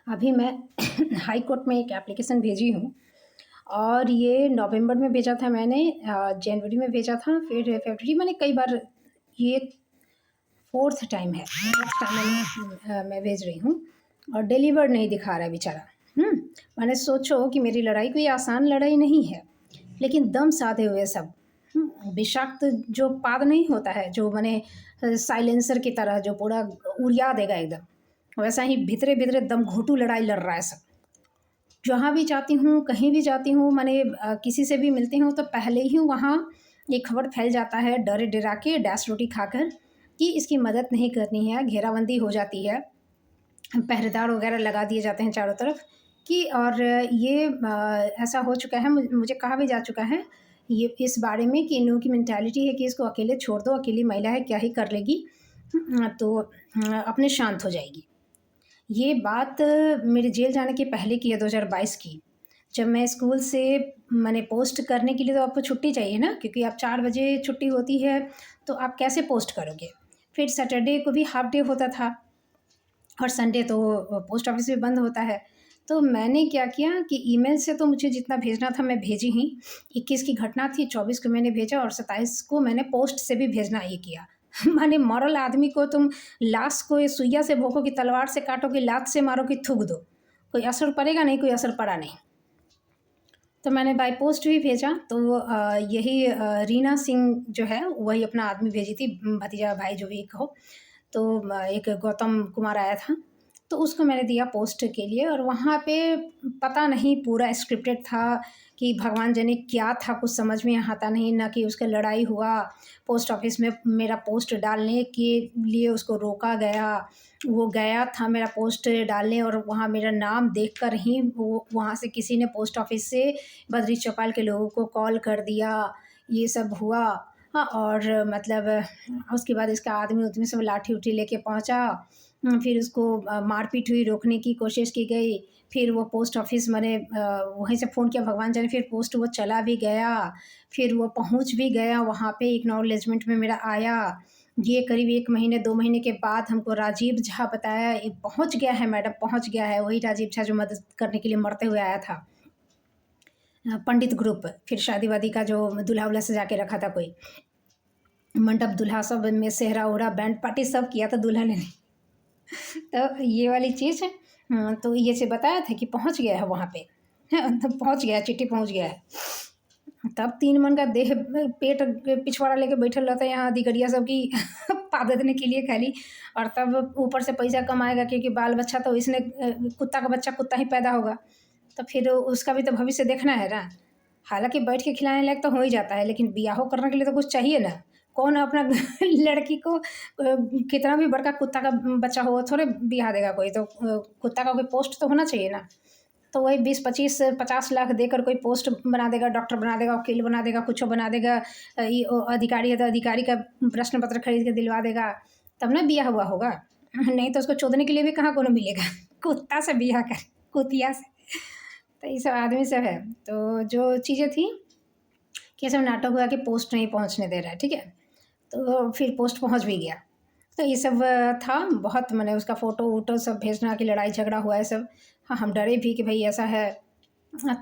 अभी मैं high court में एक एप्लीकेशन भेजी हूँ और ये नवंबर में भेजा था मैंने, जनवरी में भेजा था, फिर फरवरी, मैंने कई बार, ये फोर्थ टाइम है, फोर्थ टाइम मैं भेज रही हूँ और डिलीवर नहीं दिखा रहा है बेचारा। मैंने सोचो कि मेरी लड़ाई कोई आसान लड़ाई नहीं है, लेकिन दम साधे हुए सब। विषाक्त जो पाद नहीं होता है, जो मैंने साइलेंसर की तरह जो पूरा उड़िया देगा एकदम, वैसा ही भीतरे भीतरे दम घोटू लड़ाई लड़ रहा है सब। जहाँ भी जाती हूँ, कहीं भी जाती हूँ, मैंने किसी से भी मिलती हूँ तो पहले ही वहाँ ये खबर फैल जाता है, डरे डरा के डैश रोटी खाकर, कि इसकी मदद नहीं करनी है। घेराबंदी हो जाती है, पहरेदार वगैरह लगा दिए जाते हैं चारों तरफ कि, और ये ऐसा हो चुका है, मुझे कहा भी जा चुका है ये इस बारे में कि इन लोगों की मेंटालिटी है कि इसको अकेले छोड़ दो, अकेली महिला है, क्या ही कर लेगी, तो अपने शांत हो जाएगी। ये बात मेरे जेल जाने के पहले की है, 2022 की। जब मैं स्कूल से मैंने पोस्ट करने के लिए, तो आपको छुट्टी चाहिए ना, क्योंकि आप 4 बजे छुट्टी होती है, तो आप कैसे पोस्ट करोगे? फिर सैटरडे को भी हाफ डे होता था और संडे तो पोस्ट ऑफिस भी बंद होता है। तो मैंने क्या किया कि ईमेल से तो मुझे जितना भेजना था मैं भेजी ही। 21 की घटना थी, 24 को मैंने भेजा और 27 को मैंने पोस्ट से भी भेजना ये किया। माने मरल आदमी को तुम लाश को ये सुइया से भोंको कि तलवार से काटो कि लात से मारो कि थूक दो, कोई असर पड़ेगा नहीं, कोई असर पड़ा नहीं। तो मैंने बाय पोस्ट भी भेजा, तो यही रीना सिंह जो है वही अपना आदमी भेजी थी, भतीजा भाई जो भी कहो। तो एक गौतम कुमार आया था, तो उसको मैंने दिया पोस्ट के लिए, और वहाँ पे पता नहीं पूरा स्क्रिप्टेड था कि भगवान जाने क्या था, कुछ समझ में आता नहीं ना, कि उसका लड़ाई हुआ पोस्ट ऑफिस में, मेरा पोस्ट डालने के लिए उसको रोका गया। वो गया था मेरा पोस्ट डालने और वहाँ मेरा नाम देखकर ही वो वहाँ से किसी ने पोस्ट ऑफिस से बद्री चौपाल के लोगों को कॉल कर दिया, ये सब हुआ। हाँ, और मतलब उसके बाद इसका आदमी सब लाठी उठी लेके पहुँचा। फिर उसको मारपीट हुई, रोकने की कोशिश की गई। फिर वो पोस्ट ऑफिस मैंने वहीं से फ़ोन किया, भगवान जाने फिर पोस्ट वो चला भी गया, फिर वो पहुँच भी गया वहाँ पे, एक्नॉलेजमेंट में मेरा आया। ये करीब 1 महीने 2 महीने के बाद हमको राजीव झा बताया, ये पहुँच गया है मैडम, पहुँच गया है। वही राजीव झा जो मदद करने के लिए मरते हुए आया था। पंडित ग्रुप, फिर शादी-वादी का जो दूल्हा-वूल्हा सजा के रखा था कोई, मंडप दूल्हा सब में सेहरा-ओहरा बैंड पार्टी सब किया था दूल्हा ने। तो ये वाली चीज़ तो ये से बताया था कि पहुँच गया है वहाँ पे। तो पहुँच गया, चिट्ठी पहुँच गया है। तब 3 मन का देह पेट पिछवाड़ा लेके बैठल रहता है यहाँ अधिकरिया सब की पा देने के लिए खाली, और तब ऊपर से पैसा कमाएगा, क्योंकि बाल बच्चा तो इसने कुत्ता का बच्चा कुत्ता ही पैदा होगा, तो फिर उसका भी तो भविष्य देखना है ना। हालाँकि बैठ के खिलाने लायक तो हो ही जाता है, लेकिन बियाहो करने के लिए तो कुछ चाहिए ना। कौन अपना लड़की को कितना भी बड़का कुत्ता का बच्चा हो, थोड़े बियाह देगा कोई, तो कुत्ता का कोई पोस्ट तो होना चाहिए ना। तो वही 20-25-50 लाख देकर कोई पोस्ट बना देगा, डॉक्टर बना देगा, वकील बना देगा, कुछ बना देगा। ये अधिकारी है तो अधिकारी का प्रश्न पत्र खरीद के दिलवा देगा, तब ना बियाह हुआ होगा। नहीं तो उसको चोदने के लिए भी कहाँ कोनो मिलेगा। कुत्ता से बियाह कर, कुतिया से। तो ये सब आदमी सब है। तो जो चीज़ें थी कि ये सब नाटक हुआ कि पोस्ट नहीं पहुँचने दे रहा है, ठीक है। तो फिर पोस्ट पहुँच भी गया। तो ये सब था बहुत, मैंने उसका फ़ोटो वोटो सब भेजना कि लड़ाई झगड़ा हुआ है सब। हाँ, हम डरे भी कि भई ऐसा है।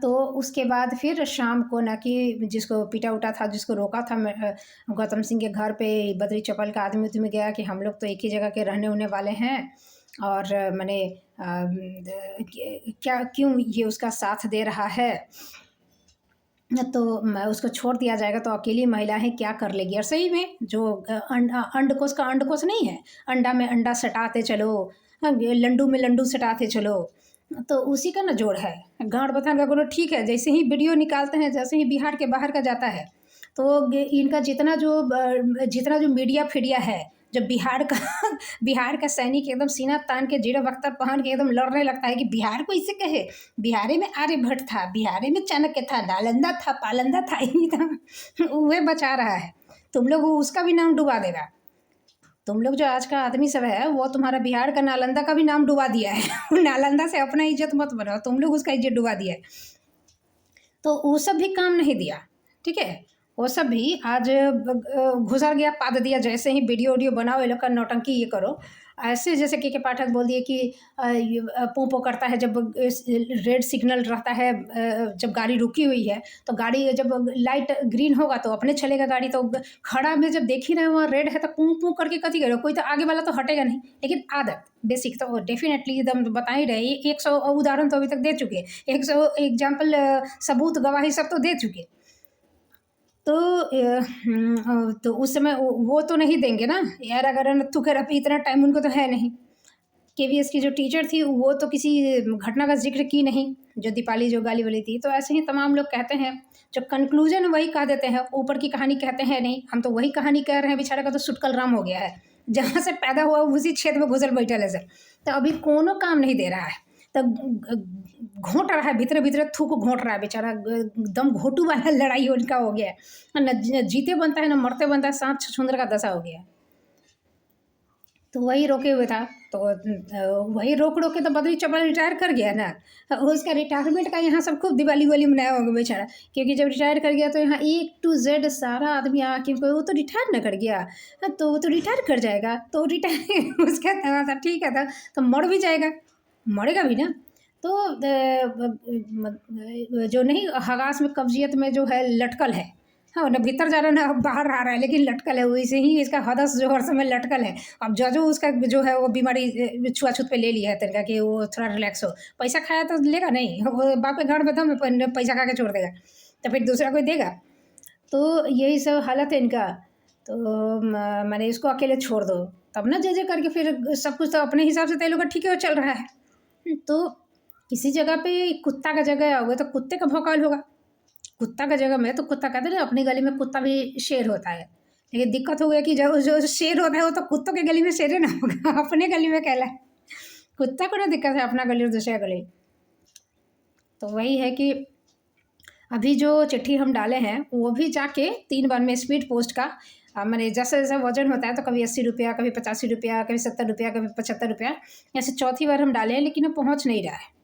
तो उसके बाद फिर शाम को ना, कि जिसको पीटा-उटा था, जिसको रोका था मैं, गौतम सिंह के घर पे बद्री चौपाल का आदमी-उदमी गया कि हम लोग तो एक ही जगह के रहने-वहने वाले हैं, और मैंने क्या क्यों ये उसका साथ दे रहा है, तो मैं उसको छोड़ दिया जाएगा तो अकेली महिला है, क्या कर लेगी। और सही में जो अंडकोश का अंडकोश नहीं है, अंडा में अंडा सटाते चलो, लंडू में लंडू सटाते चलो, तो उसी का ना जोड़ है। गाँठ बथान का कोनो ठीक है, जैसे ही वीडियो निकालते हैं, जैसे ही बिहार के बाहर का जाता है, तो इनका जितना जो मीडिया फीडिया है, जब बिहार का बिहार का सैनिक एकदम सीना तान के जीरा बख्तर पहन के एकदम लड़ने लगता है कि बिहार को इसे कहे, बिहारे में आर्यभट्ट था, बिहारे में चाणक्य था, नालंदा था, पालंदा था, ही था। वह बचा रहा है, तुम लोग उसका भी नाम डुबा देगा। तुम लोग जो आज का आदमी सब है, वो तुम्हारा बिहार का नालंदा का भी नाम डुबा दिया है। नालंदा से अपना इज्जत मत बनाओ, तुम लोग उसका इज्जत डुबा दिया है। तो वो सब भी काम नहीं दिया, ठीक है। वो सब भी आज घुसर गया, पाद दिया, जैसे ही वीडियो बनाओ ये लोग का नौटंकी ये करो, ऐसे जैसे के पाठक बोल दिए कि पो पो करता है जब रेड सिग्नल रहता है, जब गाड़ी रुकी हुई है तो गाड़ी जब लाइट ग्रीन होगा तो अपने चलेगा गाड़ी, तो खड़ा में जब देख ही रहे वहाँ रेड है तो पू पू करके कथी करो, कोई तो आगे वाला तो हटेगा नहीं। लेकिन आदत बेसिक तो डेफिनेटली एकदम बता ही रहे, 100 उदाहरण तो अभी तक दे चुके, 100 एग्जाम्पल, सबूत गवाही सब तो दे चुके। तो तो उस समय वो तो नहीं देंगे ना यार, अगर नत्थू खैर अभी इतना टाइम उनको तो है नहीं। केवीएस की जो टीचर थी वो तो किसी घटना का जिक्र की नहीं, जो दीपाली जो गाली वाली थी। तो ऐसे ही तमाम लोग कहते हैं, जो कंक्लूजन वही कह देते हैं, ऊपर की कहानी कहते हैं नहीं। हम तो वही कहानी कह रहे हैं, बेचारा का तो सुटकल राम हो गया है, जहाँ से पैदा हुआ उसी क्षेत्र में घुसल बैठल है सर। तो अभी कोनो काम नहीं दे रहा है, तो घोंट रहा है भीतर भीतर, थूक घोंट रहा है बेचारा, एकदम घोटू वाला लड़ाई उनका हो गया है, न जीते बनता है न मरते बनता है, सांप छछूंदर का दशा हो गया है। तो वही रोके हुए था, तो वही रोक रोक के तो बद्री चपल रिटायर कर गया ना। उसका रिटायरमेंट का यहाँ सब खूब दिवाली वाली मनाया होगा बेचारा, क्योंकि जब रिटायर कर गया तो यहाँ A to Z सारा आदमी आके वो तो रिटायर ना कर गया, तो वो तो रिटायर कर जाएगा, तो रिटायर उसका था ठीक है था, तो मर भी जाएगा, मरेगा भी ना। तो जो नहीं हगास में कब्जियत में जो है लटकल है, हाँ, ना भीतर जा रहा है ना बाहर आ रहा है, लेकिन लटकल है, वैसे ही इसका हदस जो हर समय लटकल है। अब जो उसका जो है वो बीमारी छुआछूत पे ले लिया है तरीका कि वो थोड़ा रिलैक्स हो, पैसा खाया तो लेगा नहीं, वो बाप के घर में दम है, पैसा खा के छोड़ देगा, तो फिर दूसरा कोई देगा। तो यही सब हालत है इनका। तो मैंने इसको अकेले छोड़ दो, तब ना जे करके फिर सब कुछ तो अपने हिसाब से तो ये लोग का ठीक है वो चल रहा है। तो किसी जगह पे कुत्ता का जगह होगा तो कुत्ते का भौकाल होगा, कुत्ता का जगह में तो कुत्ता कहते हैं ना, अपनी गली में कुत्ता भी शेर होता है। लेकिन दिक्कत हो गया कि जो जो शेर होता है वो तो कुत्तों के गली में शेर ना होगा, अपने गली में कहला है। कुत्ता को ना दिक्कत है अपना गली और दूसरा गली। तो वही है कि अभी जो चिट्ठी हम डाले हैं वो भी जाके 3 बार में स्पीड पोस्ट का, मैंने जैसा जैसा वजन होता है तो कभी 80 रुपया, कभी 85 रुपया, कभी 70 रुपया, कभी 75 रुपया, ऐसे चौथी बार हम डाले हैं, लेकिन वो पहुँच नहीं रहा है।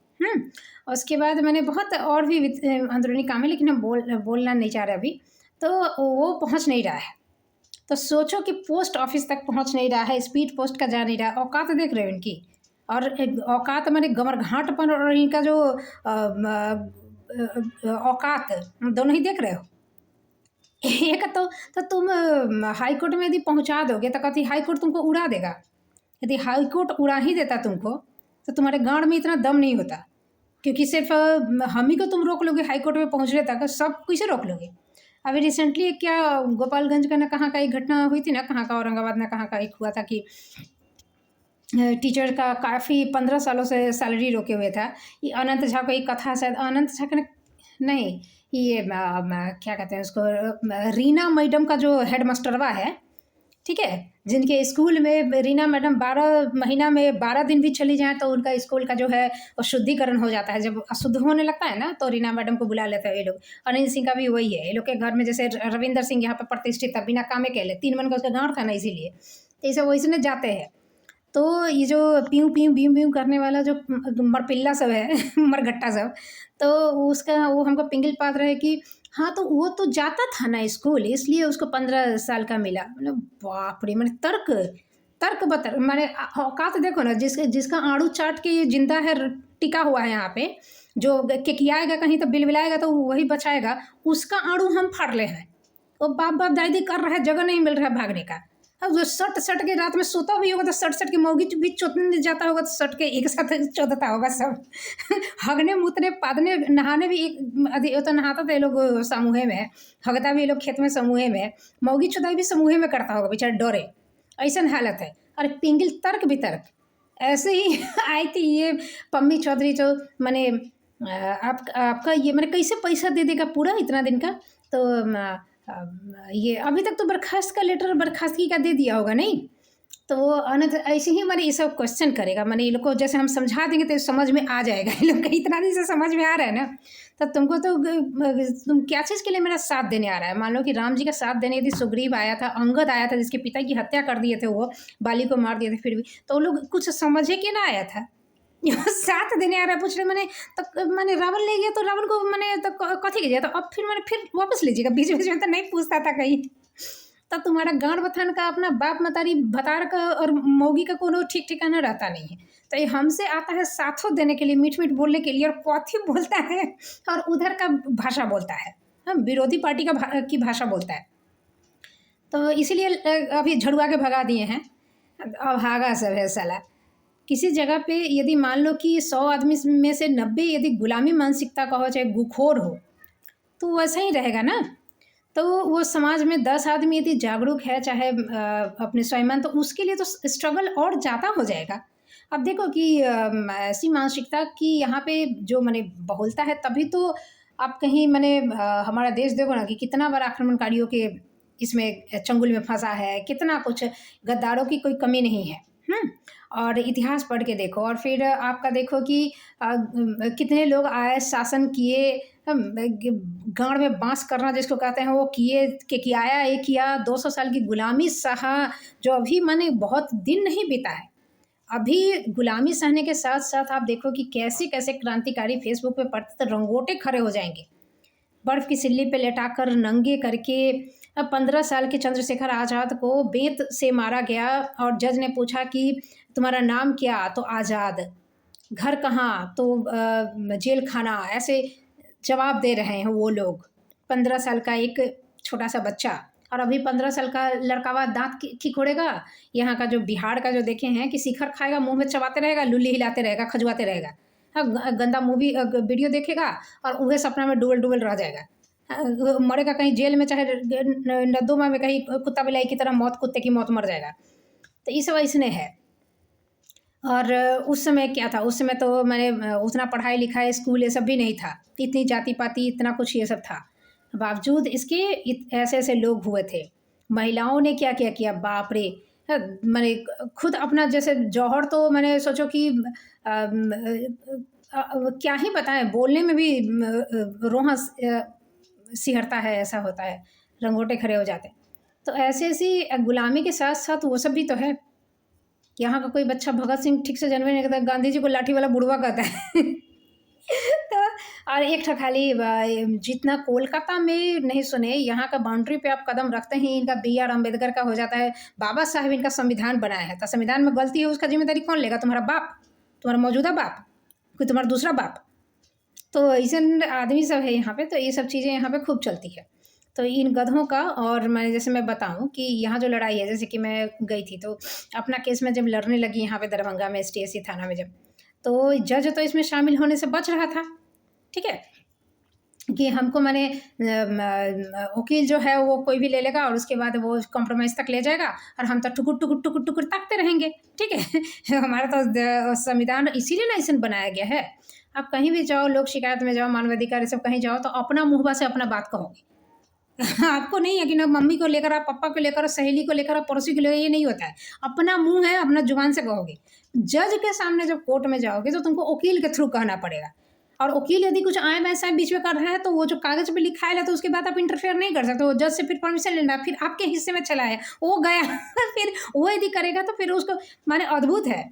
और उसके बाद मैंने बहुत और भी अंदरूनी काम है, लेकिन हम बोलना नहीं चाह रहे अभी, तो वो पहुंच नहीं रहा है। तो सोचो कि पोस्ट ऑफिस तक पहुंच नहीं रहा है, स्पीड पोस्ट का जा नहीं रहा है, औकात देख रहे हो इनकी। और औकात मैंने गमरघाटपन और इनका जो औकात दोनों ही देख रहे हो। एक तो तुम हाई कोर्ट में यदि पहुंचा दोगे तो कभी हाई कोर्ट तुमको उड़ा देगा। यदि हाई कोर्ट उड़ा ही देता तुमको तो तुम्हारे गांड में इतना दम नहीं होता, क्योंकि सिर्फ हम ही को तुम रोक लोगे हाई कोर्ट में पहुंचने तक, सब कैसे रोक लोगे। अभी रिसेंटली क्या गोपालगंज का ना कहाँ का एक घटना हुई थी ना, कहाँ का औरंगाबाद ना कहाँ का एक हुआ था कि टीचर का काफ़ी 15 सालों से सैलरी रोके हुए था। ये अनंत झा को एक कथा, शायद अनंत झा का नहीं, ये क्या कहते हैं उसको, रीना मैडम का जो हेड मास्टरवा है, ठीक है, जिनके स्कूल में रीना मैडम 12 महीना में 12 दिन भी चली जाएँ तो उनका स्कूल का जो है वो शुद्धिकरण हो जाता है। जब अशुद्ध होने लगता है ना तो रीना मैडम को बुला लेते हैं ये लोग। अनिल सिंह का भी वही है, ये लोग के घर में जैसे रविंदर सिंह यहाँ पे प्रतिष्ठित था, बिना कामे के ले 3 मन का उसका गाँव था ना, इसीलिए तो ये सब वैसे जाते हैं। तो ये जो पीऊ पीऊ बीऊ बीऊ करने वाला जो मरपिल्ला सब है मरघट्टा सब, तो उसका वो हमको पिंगल पात रहे कि हाँ तो वो तो जाता था ना स्कूल, इसलिए उसको 15 साल का मिला। मतलब बाप रे, मैंने तर्क तर्क बतर मैंने औकात देखो ना, जिसका आड़ू चाट के ये जिंदा है, टिका हुआ है यहाँ पे, जो किकियाएगा कहीं तो बिलबिलाएगा तो वही बचाएगा, उसका आड़ू हम फाड़ ले हैं। वो बाप बाप दादी कर रहा है, जगह नहीं मिल रहा है भागने का। अब जो सट सट के रात में सोता भी होगा तो सट सट के मौगी भी चोतने जाता होगा तो सट के एक साथ चोदता होगा सब हगने मुतने पादने नहाने भी एक तो नहाता था ये लोग समूह में, हगता भी ये लोग खेत में समूह में, मौगी चुदाई भी समूह में करता होगा बेचारा डरे, ऐसा हालत है। और पिंगल तर्क वितर्क ऐसे ही आई थी ये पम्मी चौधरी जो मैंने आपका ये मैंने कैसे पैसा दे देगा पूरा इतना दिन का। तो ये अभी तक तो बर्खास्त का लेटर बर्खास्तगी का दे दिया होगा नहीं, तो वो अनंत ऐसे ही मैंने ये सब क्वेश्चन करेगा, मैंने ये लोग को जैसे हम समझा देंगे तो समझ में आ जाएगा। ये लोग का इतना दिन से समझ में आ रहा है ना, तो तुमको तो तुम क्या चीज़ के लिए मेरा साथ देने आ रहा है। मान लो कि राम जी का साथ देने यदि सुग्रीव आया था, अंगद आया था जिसके पिता की हत्या कर दिए थे, वो बाली को मार दिए थे, फिर भी तो वो लोग कुछ समझे कि ना आया था, साथ देने आ रहा है। पूछ रहे मैंने तो मैंने रावण ले गया तो रावण को मैंने तो कथी कीजिए, तो अब फिर मैंने फिर वापस लीजिएगा, बीच बीच में तो नहीं पूछता था कहीं। तो तुम्हारा गाँड बथान का अपना बाप मतारी भतार का और मौगी का कोनो ठीक ठिकाना रहता नहीं है। तो ये हमसे आता है साथों देने के लिए, मीठ मीठ बोलने के लिए, और कौथी बोलता है और उधर का भाषा बोलता है, हम विरोधी पार्टी की भाषा बोलता है। तो इसीलिए अभी झड़ुआ के भगा दिए हैं। अब भागा सब है साला। किसी जगह पे यदि मान लो कि 100 आदमी में से 90 यदि गुलामी मानसिकता का हो, चाहे गुखोर हो, तो वैसा ही रहेगा ना। तो वो समाज में 10 आदमी यदि जागरूक है, चाहे अपने स्वयं, तो उसके लिए तो स्ट्रगल और ज़्यादा हो जाएगा। अब देखो कि ऐसी मानसिकता की यहाँ पे जो मैंने बहुलता है, तभी तो आप कहीं मैंने हमारा देश देखो ना कि कितना बार आक्रमणकारियों के इसमें चंगुल में फंसा है, कितना कुछ गद्दारों की कोई कमी नहीं है। और इतिहास पढ़ के देखो, और फिर आपका देखो कि कितने लोग आए, शासन किए, गाँड में बांस करना जिसको कहते हैं वो किए, के किया ये किया, 200 साल की गुलामी सहा, जो अभी माने बहुत दिन नहीं बीता है। अभी गुलामी सहने के साथ साथ आप देखो कि कैसे कैसे क्रांतिकारी फेसबुक पे पढ़ते तो रंगोटे खड़े हो जाएंगे, बर्फ की सिल्ली पे लेटाकर नंगे करके। अब 15 साल के चंद्रशेखर आज़ाद को बेंत से मारा गया और जज ने पूछा कि तुम्हारा नाम क्या, तो आज़ाद। घर कहाँ, तो जेल खाना। ऐसे जवाब दे रहे हैं वो लोग। 15 साल का एक छोटा सा बच्चा, और अभी 15 साल का लड़कावा दांत खिकोड़ेगा। यहाँ का जो बिहार का जो देखे हैं कि शिखर खाएगा, मुंह में चबाते रहेगा, लुल्ली हिलाते रहेगा, खजुआते रहेगा, गंदा मूवी वीडियो देखेगा और वह सपना में डुबल डुबल रह जाएगा। मरेगा कहीं जेल में, चाहे नदोमा में कहीं कुत्ता बिलाई की तरह मौत, कुत्ते की मौत मर जाएगा। तो इस वजह है। और उस समय क्या था, उस समय तो मैंने उतना पढ़ाई लिखाई स्कूल ये सब भी नहीं था, इतनी जाति पाति इतना कुछ ये सब था, बावजूद इसके ऐसे ऐसे लोग हुए थे। महिलाओं ने क्या क्या किया, बाप रे। मैंने खुद अपना जैसे जौहर, तो मैंने सोचो कि क्या ही बताएं, बोलने में भी रोहा सिहरता है, ऐसा होता है, रंगोटे खड़े हो जाते हैं। तो ऐसी ऐसी गुलामी के साथ साथ वो सब भी तो है। यहाँ का कोई बच्चा भगत सिंह ठीक से जन्मे नहीं करता, गांधी जी को लाठी वाला बुढ़वा कहता है। तो और एक ठो खाली जितना कोलकाता में नहीं सुने, यहाँ का बाउंड्री पे आप कदम रखते ही इनका BR अम्बेडकर का हो जाता है, बाबा साहब इनका संविधान बनाया है। तो संविधान में गलती है, उसका जिम्मेदारी कौन लेगा? तुम्हारा बाप, तुम्हारा मौजूदा बाप, कोई तुम्हारा दूसरा बाप। तो ऐसे आदमी सब है यहाँ पे। तो ये सब चीज़ें यहाँ पे खूब चलती है। तो इन गधों का, और मैं जैसे मैं बताऊं कि यहाँ जो लड़ाई है, जैसे कि मैं गई थी तो अपना केस में जब लड़ने लगी यहाँ पे दरभंगा में STSC थाना में, जब तो जज तो इसमें शामिल होने से बच रहा था, ठीक है, कि हमको मैंने वकील जो है वो कोई भी ले लेगा और उसके बाद वो कॉम्प्रोमाइज़ तक ले जाएगा, और हम तो टुकुर टुकुर टुकुर टुकुर ताकते रहेंगे, ठीक है। हमारा तो संविधान इसीलिए ना ऐसा बनाया गया है। आप कहीं भी जाओ, लोक शिकायत में जाओ, मानवाधिकार सब कहीं जाओ, तो अपना मुँहबा से अपना बात कहोगे। आपको नहीं है कि ना मम्मी को लेकर, आप पापा को लेकर, सहेली को लेकर, पड़ोसी को लेकर, ये नहीं होता है। अपना मुंह है, अपना जुबान से कहोगे। जज के सामने जब कोर्ट में जाओगे तो तुमको वकील के थ्रू कहना पड़ेगा, और वकील यदि कुछ आए वैसा बीच में कर रहा है तो वो जो कागज पे लिखा है तो उसके बाद आप इंटरफेयर नहीं कर सकते। वो जज से फिर परमिशन लेना, फिर आपके हिस्से में चला है वो गया। फिर वो यदि करेगा तो फिर उसको माने अद्भुत है,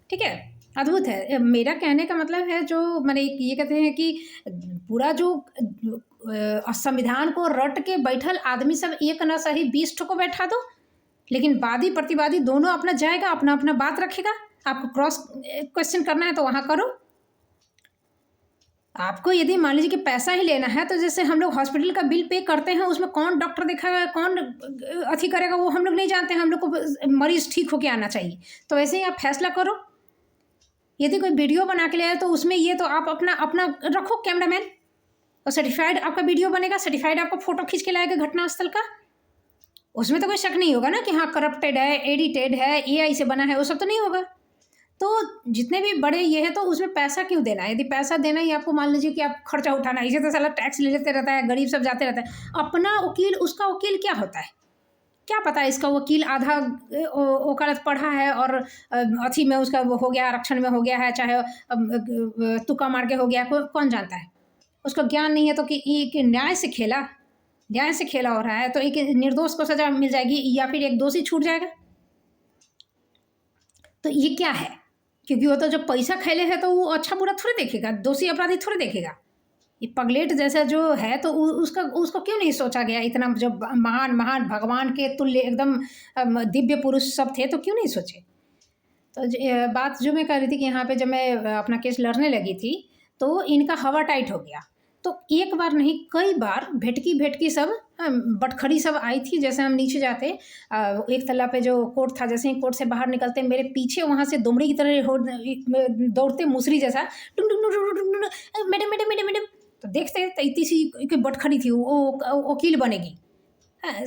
ठीक है, अद्भुत है। मेरा कहने का मतलब है, जो मैंने ये कहते हैं कि पूरा जो संविधान को रट के बैठल आदमी सब एक न सही 20 ठो को बैठा दो, लेकिन वादी प्रतिवादी दोनों अपना जाएगा, अपना अपना बात रखेगा। आपको क्रॉस क्वेश्चन करना है तो वहाँ करो। आपको यदि मान लीजिए कि पैसा ही लेना है, तो जैसे हम लोग हॉस्पिटल का बिल पे करते हैं, उसमें कौन डॉक्टर देखेगा, कौन अथी करेगा, वो हम लोग नहीं जानते हैं। हम लोग को मरीज ठीक होके आना चाहिए। तो वैसे ही आप फैसला करो। यदि कोई वीडियो बना के ले आए तो उसमें ये तो आप अपना अपना रखो कैमरामैन, और सर्टिफाइड आपका वीडियो बनेगा, सर्टिफाइड आपको फोटो खींच के लाएगा घटनास्थल का। उसमें तो कोई शक नहीं होगा ना कि हाँ करप्टेड है, एडिटेड है, AI से बना है, वो सब तो नहीं होगा। तो जितने भी बड़े ये है, तो उसमें पैसा क्यों देना है? यदि पैसा देना ही आपको, मान लीजिए कि आप खर्चा उठाना, इसे तो साला टैक्स ले लेते रहता है, गरीब सब जाते रहता है। अपना वकील, उसका वकील क्या होता है, क्या पता है इसका वकील आधा वकालत पढ़ा है और अथी में उसका वो हो गया, आरक्षण में हो गया है, चाहे तुक्का मार के हो गया, कौन जानता है। उसको ज्ञान नहीं है तो कि न्याय से खेला हो रहा है, तो एक निर्दोष को सजा मिल जाएगी या फिर एक दोषी छूट जाएगा। तो ये क्या है? क्योंकि वो तो जब पैसा खेले है तो वो अच्छा बुरा थोड़ी देखेगा, दोषी अपराधी थोड़ी देखेगा। ये पगलेट जैसा जो है तो उसका उसको क्यों नहीं सोचा गया, इतना जब महान महान भगवान के तुल्य एकदम दिव्य पुरुष सब थे तो क्यों नहीं सोचे। तो बात जो मैं कर रही थी कि यहाँ पे जब मैं अपना केस लड़ने लगी थी तो इनका हवा टाइट हो गया। तो एक बार नहीं कई बार भेटकी भेटकी सब बटखड़ी सब आई थी। जैसे हम नीचे जाते एक तल्ला पे जो कोर्ट था, जैसे ही कोर्ट से बाहर निकलते मेरे पीछे वहाँ से दुमड़ी की तरह दौड़ते मुसरी जैसा, टुंग टुंग टुंग टुंग टुंग, मैडम मैडम मैडम मैडम। तो देखते इतनी सी बटखड़ी थी, वो वकील बनेगी।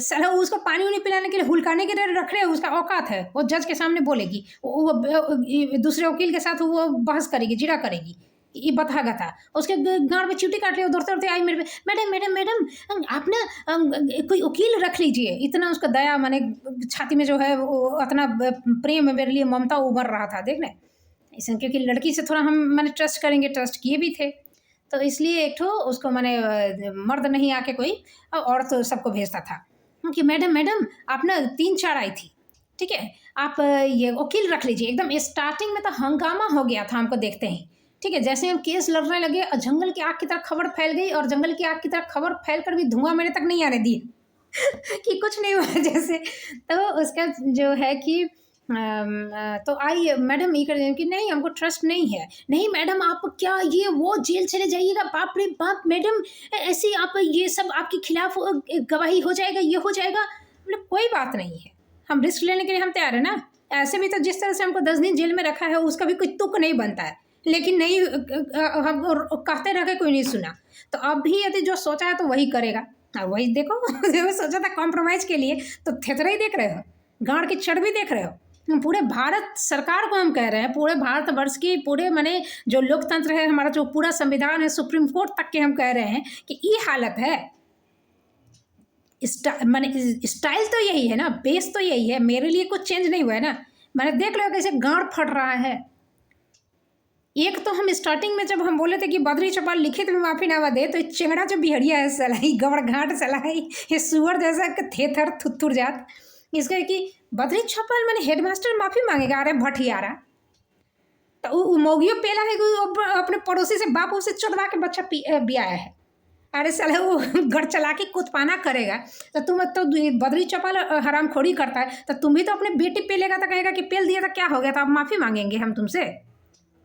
साला उसको पानी उनी पिलाने के लिए हुलकाने के लिए रख रहे हैं, उसका औकात है, वो जज के सामने बोलेगी, वो दूसरे वकील के साथ वो बहस करेगी, जिरा करेगी, ये बता था। उसके गाँव में चीटी काट लिया, दौड़ते दौड़ते आई मेरे पे, मैडम मैडम मैडम आप ना कोई वकील रख लीजिए। इतना उसका दया माने छाती में जो है वो इतना प्रेम मेरे लिए ममता उभर रहा था देखने ऐसा, क्योंकि लड़की से थोड़ा हम मैंने ट्रस्ट करेंगे, ट्रस्ट किए भी थे। तो इसलिए एक ठो उसको मैंने मर्द नहीं आके कोई औरत तो सबको भेजता था कि मैडम मैडम आप ना 3-4 आई थी, ठीक है, आप ये वकील रख लीजिए। एकदम स्टार्टिंग में तो हंगामा हो गया था हमको देखते ही, ठीक है। जैसे हम केस लड़ने लगे और जंगल की आग की तरह खबर फैल गई, और जंगल की आग की तरह खबर फैल कर भी धुआं मेरे तक नहीं आने दी कि कुछ नहीं हुआ जैसे। तो उसका जो है कि तो आई मैडम ये कर कि नहीं हमको ट्रस्ट नहीं है। नहीं मैडम आप क्या ये वो जेल चले जाइएगा, बाप रे बाप मैडम ऐसी आप ये सब आपके खिलाफ गवाही हो जाएगा, ये हो जाएगा। मतलब कोई बात नहीं है, हम रिस्क लेने के लिए हम तैयार है ना। ऐसे भी तो जिस तरह से हमको 10 दिन जेल में रखा है उसका भी कोई तुक नहीं बनता है, लेकिन नहीं हम कहते रह के कोई नहीं सुना। तो अब भी यदि जो सोचा है तो वही करेगा। वही देखो सोचा था कॉम्प्रोमाइज़ के लिए, तो थेथरा ही देख रहे हो, गाड़ की चढ़ भी देख रहे हो। पूरे भारत सरकार को हम कह रहे हैं, पूरे भारतवर्ष की पूरे माने जो लोकतंत्र है हमारा, जो पूरा संविधान है, सुप्रीम कोर्ट तक के हम कह रहे हैं कि ये हालत है। माने स्टाइल तो यही है ना, बेस तो यही है, मेरे लिए कुछ चेंज नहीं हुआ है ना। मैंने देख लो कैसे गांड फट रहा है। एक तो हम स्टार्टिंग में जब हम बोले थे कि बद्री चौपाल लिखित में माफीनामा दे, तो चेंगड़ा जो बिहड़िया है सलाई गवड़ घाट सलाई ये सुअर जैसा थेथर थुथुर जात, इसका कि बद्री चौपाल मैंने हेडमास्टर माफी मांगेगा। अरे भटियारा तो मोगियो पेला है कि अपने पड़ोसी से बाप उसे चुदवा के बच्चा बियाया है। अरे साले वो गढ़ चला के कुतपाना करेगा तो तुम तो बद्री चौपाल हराम खोरी करता है, तो तुम भी तो अपने बेटी पेलेगा तो कहेगा कि पेल दिया था क्या हो गया था, अब माफ़ी मांगेंगे हम तुमसे।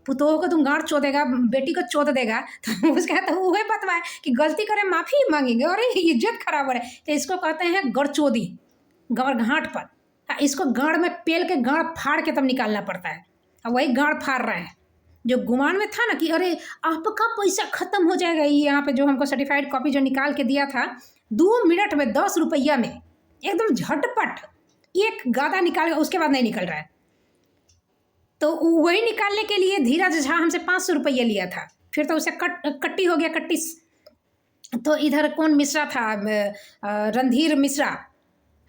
पुतोह को तुम गाँठ चोदेगा, बेटी को चोद देगा, तो उसका तो वही बतवाए कि गलती करे माफ़ी मांगेंगे। अरे इज्जत खराब हो रहा है। तो इसको कहते हैं गड़चोदी, गवर घाट पर। इसको गाँड में पेल के गाँड फाड़ के तब निकालना पड़ता है, और वही गाँड फाड़ रहे हैं। जो गुमान में था ना कि अरे आपका पैसा ख़त्म हो जाएगा, ये यहाँ पे जो हमको सर्टिफाइड कॉपी जो निकाल के दिया था 2 मिनट में 10 रुपया में एकदम झटपट एक गादा निकाल, उसके बाद नहीं निकल रहा है। तो वही निकालने के लिए धीरज झा हमसे 500 रुपया लिया था, फिर तो उसे कट्टी हो गया कट्टी। तो इधर कौन मिश्रा था, रणधीर मिश्रा,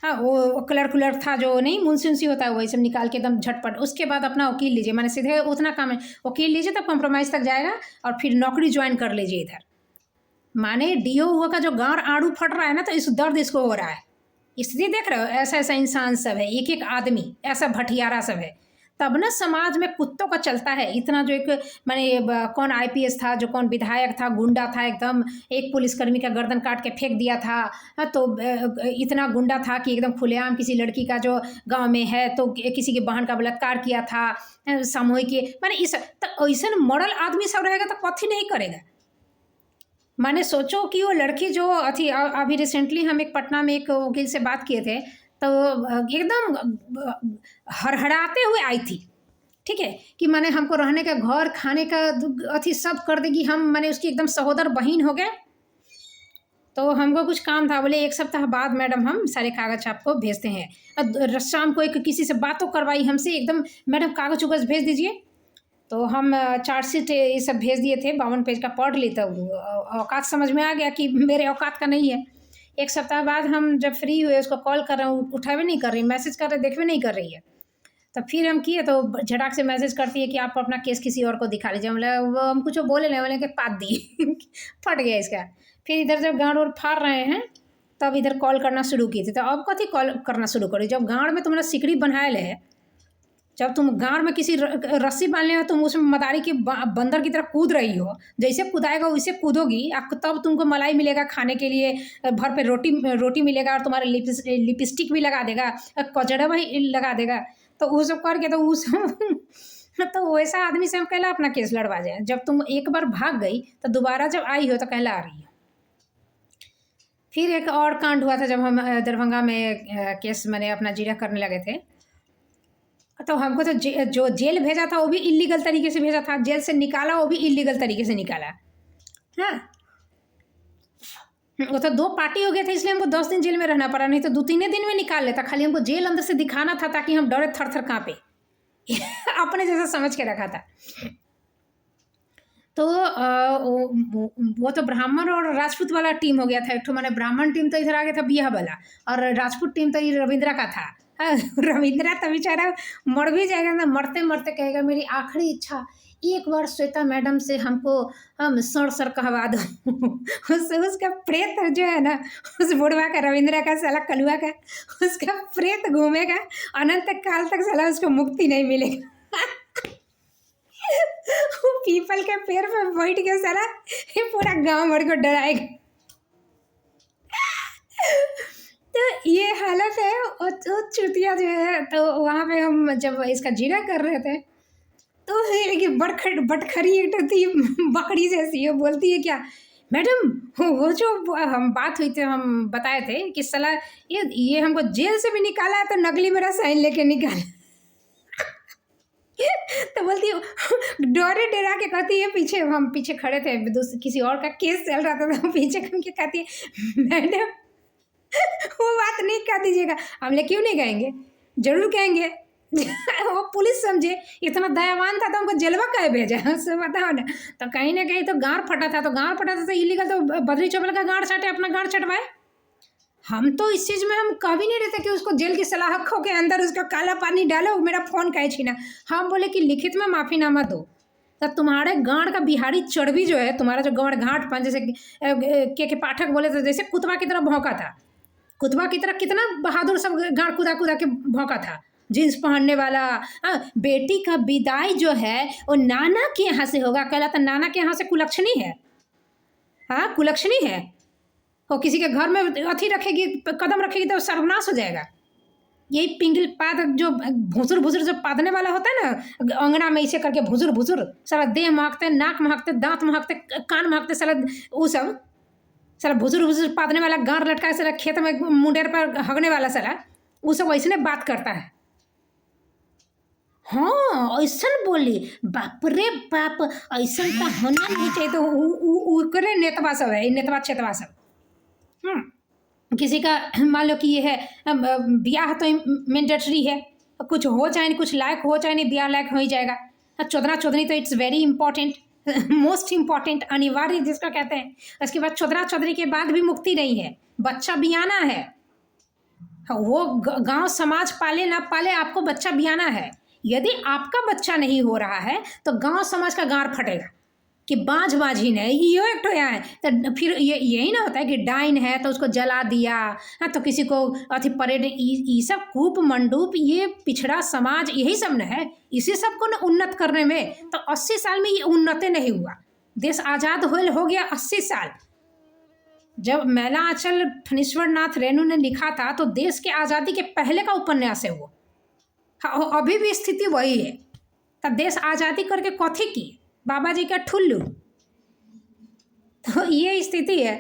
हाँ वो क्लर्क था जो नहीं मुंशी होता है, वही सब निकाल के एकदम झटपट। उसके बाद अपना वकील लीजिए, मैंने सीधे उतना काम है, वकील लीजिए तब कॉम्प्रोमाइज़ तक जाएगा, और फिर नौकरी ज्वाइन कर लीजिए इधर। माने डीओ हुआ का जो गाँड आड़ू फट रहा है ना, तो इस दर्द इसको हो रहा है। स्थिति देख रहे हो, ऐसा ऐसा इंसान सब है, एक एक आदमी ऐसा भटियारा सब है, तब ना समाज में कुत्तों का चलता है। इतना जो एक मैंने कौन आईपीएस था, जो कौन विधायक था, गुंडा था एकदम, एक पुलिसकर्मी का गर्दन काट के फेंक दिया था। तो इतना गुंडा था कि एकदम खुलेआम किसी लड़की का जो गांव में है तो किसी की बहन का बलात्कार किया था सामूहिक। मैंने इस तो ऐसा मॉडल आदमी सब रहेगा तो कथी नहीं करेगा। मैंने सोचो कि वो लड़की जो अभी रिसेंटली हम एक पटना में एक वकील से बात किए थे, तो एकदम हड़हड़ाते हुए आई थी, ठीक है, कि मैंने हमको रहने का घर खाने का अथी सब कर देगी, हम मैंने उसकी एकदम सहोदर बहन हो गए। तो हमको कुछ काम था, बोले 1 सप्ताह बाद मैडम हम सारे कागज आपको भेजते हैं। शाम को एक किसी से बात तो करवाई हमसे, एकदम मैडम कागज उगज भेज दीजिए। तो हम चार्जशीट ये सब भेज दिए थे, 52 पेज का पढ़ ली, तो औकात समझ में आ गया कि मेरे औकात का नहीं है। 1 सप्ताह बाद हम जब फ्री हुए उसको कॉल कर रहे हैं, उठावे नहीं कर रही, मैसेज कर रहे देखवे नहीं कर रही है। तो फिर हम किए तो झटाक से मैसेज करती है कि आप अपना केस किसी और को दिखा लीजिए। मतलब वो हम कुछ बोले नहीं, बोले कि पात दी फट गया इसका। फिर इधर जब गाँड और फाड़ रहे हैं तब इधर कॉल करना शुरू की थी। तो अब कथी कॉल करना शुरू करी, जब गाँड में तुम्हारा सिकड़ी बनायल है, जब तुम गाँव में किसी रस्सी बांधने हो, तुम उसमें मदारी की बंदर की तरह कूद रही हो, जैसे कूदाएगा वैसे कूदोगी, तब तुमको मलाई मिलेगा खाने के लिए, भर पे रोटी मिलेगा, और तुम्हारा लिपस्टिक भी लगा देगा, कजड़ा भी लगा देगा। तो वो सब करके तो उस तो वैसा आदमी से हम कहला अपना केस लड़वा जाए। जब तुम एक बार भाग गई तो दोबारा जब आई हो तो कहला आ रही हो। फिर एक और कांड हुआ था जब हम दरभंगा में केस मैंने अपना जीरा करने लगे थे, तो हमको तो जो जेल भेजा था वो भी इलीगल तरीके से भेजा था, जेल से निकाला वो भी इलीगल तरीके से निकाला। हाँ, वो तो 2 पार्टी हो गए थे, इसलिए हमको 10 दिन जेल में रहना पड़ा, नहीं तो 2-3 दिन में निकाल लेता। खाली हमको जेल अंदर से दिखाना था ताकि हम डरे थर कांपे। अपने जैसा समझ के रखा था। तो वो तो ब्राह्मण और राजपूत वाला टीम हो गया था। एक तो मैंने ब्राह्मण टीम तो इधर आ गया था बिया वाला, और राजपूत टीम तो ये रविंद्रा का था। रविंद्रा तो बेचारा मर भी जाएगा ना, मरते मरते कहेगा मेरी आखिरी इच्छा एक बार श्वेता मैडम से हम सर कहवा दो। उसका प्रेत जो है ना, उस बुढ़वा का, रविंद्रा का, साला कलुआ का, उसका प्रेत घूमेगा अनंत काल तक, साला उसको मुक्ति नहीं मिलेगा। वो पीपल के पेड़ पे बैठ के साला ये पूरा गांव भर को डराएगा। तो ये हालत है। और तो चुतिया जो है, तो वहाँ पे हम जब इसका जीरा कर रहे थे, तो बटखरी एक थी बकरी जैसी, वो बोलती है क्या मैडम, वो जो हम बात हुई थी, हम बताए थे कि साला ये हमको जेल से भी निकाला है, तो नकली मेरा साइन लेके निकाला। तो बोलती है, डरे डरा के कहती है, हम पीछे खड़े थे, किसी और का केस चल रहा था, तो पीछे करके कहती है मैडम वो बात नहीं कह दीजिएगा। हमने क्यों नहीं कहेंगे, जरूर कहेंगे। वो पुलिस समझे इतना दयावान था तो हमको जेलवा कहे भेजा, उससे बताओ ना। तो कहीं ना कहीं तो गाँव फटा था, तो इलीगल, तो बद्री चौबल का गाँव छाटे, अपना गाँव छटवाए। हम तो इस चीज़ में हम कभी नहीं रहते कि उसको जेल की सलाखों के अंदर उसका काला पानी डालो, मेरा फ़ोन कहे छीना। हम बोले कि लिखित में माफ़ीनामा दो। तो तुम्हारे गाँड का बिहारी चढ़वी जो है, तुम्हारा जो गाँड घाट पान, जैसे के पाठक बोले थे, जैसे कुतवा की तरह भौंका था। कुतवा की तरह कितना बहादुर सब गाँड कुदा के भौंका था, जीन्स पहनने वाला। बेटी का विदाई जो है वो नाना के यहाँ से होगा, कहलाता नाना के यहाँ से कुलक्षणी है। हाँ, कुलक्षणी है। वो किसी के घर में अथी रखेगी, कदम रखेगी तो सर्वनाश हो जाएगा। यही पिंगल पाद जो भुसुर जो पादने वाला होता है ना, अंगना में ऐसे करके भुसुर सारा देह महकते, नाक महकते, दांत महकते, कान महकते, सारा वो सब सारा भुसुर पादने वाला, गाँड लटका सारा खेत में मुंडेर पर हगने वाला सारा, वो सब वैसे बात करता है। हाँ, ऐसा बोली, बाप रे बाप, ऐसा तो होना नहीं चाहिए। तो करे नेतवा सब है, नेतवा छेतवा सब। किसी का मान लो कि ये है ब्याह तो मैंडेटरी है, कुछ हो चाहे नहीं, कुछ लायक हो चाहे नहीं, ब्याह लायक हो ही जाएगा। चौधरी तो it's very important, most important, अनिवार्य जिसको कहते हैं। उसके बाद चौधरी के बाद भी मुक्ति नहीं है, बच्चा बियाना है। वो गांव समाज पाले ना पाले, आपको बच्चा बियाना है। यदि आपका बच्चा नहीं हो रहा है तो गांव समाज का गार फटेगा कि बाज ही नहीं, ये एक तो यहाँ है। तो फिर यही ना होता है कि डाइन है तो उसको जला दिया, हाँ, तो किसी को अथी परेड, ये सब कूप मंडूप, ये पिछड़ा समाज यही सब न है। इसी सब को न उन्नत करने में तो 80 साल में ये उन्नत नहीं हुआ। देश आज़ाद हो गया 80 साल। जब मैला आंचल फणीश्वर नाथ रेणु ने लिखा था तो देश के आज़ादी के पहले का उपन्यास है वो। हाँ, अभी भी स्थिति वही है। तब देश आज़ादी करके कथी की, बाबा जी का ठुल्लू। तो ये स्थिति है।